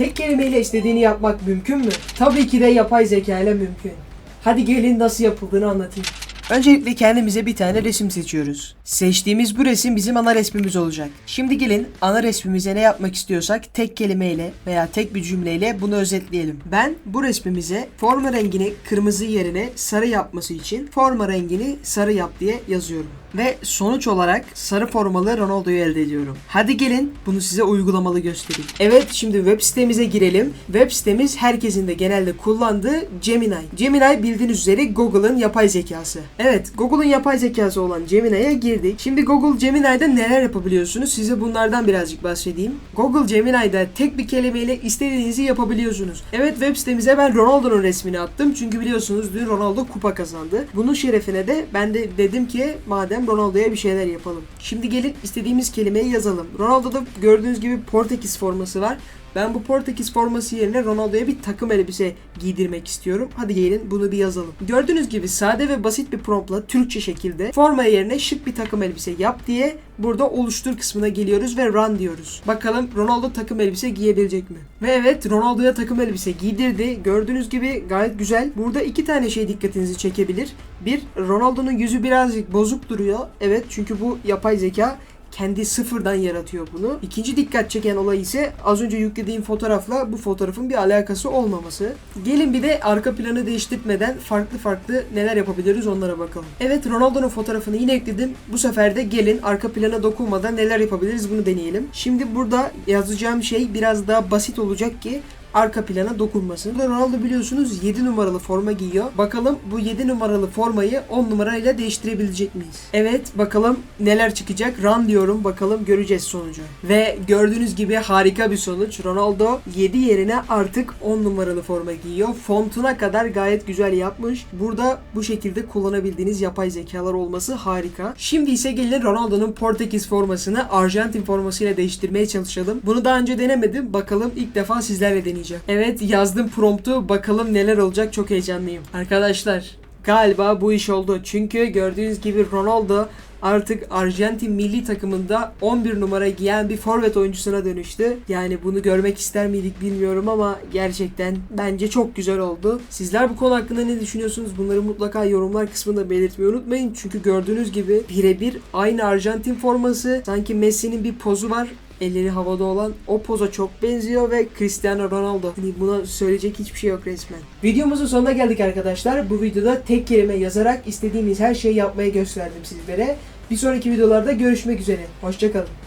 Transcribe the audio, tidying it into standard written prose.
Tek kelimeyle istediğini yapmak mümkün mü? Tabii ki de yapay zeka ile mümkün. Hadi gelin nasıl yapıldığını anlatayım. Öncelikle kendimize bir tane resim seçiyoruz. Seçtiğimiz bu resim bizim ana resmimiz olacak. Şimdi gelin ana resmimize ne yapmak istiyorsak tek kelimeyle veya tek bir cümleyle bunu özetleyelim. Ben bu resmimize forma rengini kırmızı yerine sarı yapması için forma rengini sarı yap diye yazıyorum. Ve sonuç olarak sarı formalı Ronaldo'yu elde ediyorum. Hadi gelin bunu size uygulamalı göstereyim. Evet, şimdi web sitemize girelim. Web sitemiz herkesin de genelde kullandığı Gemini. Gemini bildiğiniz üzere Google'ın yapay zekası. Evet, Google'ın yapay zekası olan Gemini'ye girdik. Şimdi Google Gemini'de neler yapabiliyorsunuz? Size bunlardan birazcık bahsedeyim. Google Gemini'de tek bir kelimeyle istediğinizi yapabiliyorsunuz. Evet, web sitemize ben Ronaldo'nun resmini attım. Çünkü biliyorsunuz dün Ronaldo kupa kazandı. Bunun şerefine de ben de dedim ki madem Ronaldo'ya bir şeyler yapalım. Şimdi gelip istediğimiz kelimeyi yazalım. Ronaldo'da gördüğünüz gibi Portekiz forması var. Ben bu Portekiz forması yerine Ronaldo'ya bir takım elbise giydirmek istiyorum. Hadi gelin bunu bir yazalım. Gördüğünüz gibi sade ve basit bir promptla Türkçe şekilde forma yerine şık bir takım elbise yap diye burada oluştur kısmına geliyoruz ve run diyoruz. Bakalım Ronaldo takım elbise giyebilecek mi? Ve evet, Ronaldo'ya takım elbise giydirdi. Gördüğünüz gibi gayet güzel. Burada iki tane şey dikkatinizi çekebilir. Bir, Ronaldo'nun yüzü birazcık bozuk duruyor. Evet, çünkü bu yapay zeka kendi sıfırdan yaratıyor bunu. İkinci dikkat çeken olay ise az önce yüklediğim fotoğrafla bu fotoğrafın bir alakası olmaması. Gelin bir de arka planı değiştirmeden farklı neler yapabiliriz onlara bakalım. Evet, Ronaldo'nun fotoğrafını yine ekledim. Bu sefer de gelin arka plana dokunmadan neler yapabiliriz bunu deneyelim. Şimdi burada yazacağım şey biraz daha basit olacak ki arka plana dokunmasın. Burada Ronaldo biliyorsunuz 7 numaralı forma giyiyor. Bakalım bu 7 numaralı formayı 10 numarayla değiştirebilecek miyiz? Evet, bakalım neler çıkacak. Run diyorum, bakalım göreceğiz sonucu. Ve gördüğünüz gibi harika bir sonuç. Ronaldo 7 yerine artık 10 numaralı forma giyiyor. Fontuna kadar gayet güzel yapmış. Burada bu şekilde kullanabildiğiniz yapay zekalar olması harika. Şimdi ise gelin Ronaldo'nun Portekiz formasını Arjantin formasıyla değiştirmeye çalışalım. Bunu daha önce denemedim. Bakalım ilk defa sizlerle deneyeceğim. Evet, yazdım promptu. Bakalım neler olacak, çok heyecanlıyım. Arkadaşlar galiba bu iş oldu. Çünkü gördüğünüz gibi Ronaldo artık Arjantin milli takımında 11 numara giyen bir forvet oyuncusuna dönüştü. Yani bunu görmek ister miydik bilmiyorum ama gerçekten bence çok güzel oldu. Sizler bu konu hakkında ne düşünüyorsunuz? Bunları mutlaka yorumlar kısmında belirtmeyi unutmayın. Çünkü gördüğünüz gibi birebir aynı Arjantin forması. Sanki Messi'nin bir pozu var. Elleri havada olan o poza çok benziyor ve Cristiano Ronaldo. Hani buna söyleyecek hiçbir şey yok resmen. Videomuzun sonuna geldik arkadaşlar. Bu videoda tek kelime yazarak istediğimiz her şeyi yapmaya gösterdim sizlere. Bir sonraki videolarda görüşmek üzere. Hoşça kalın.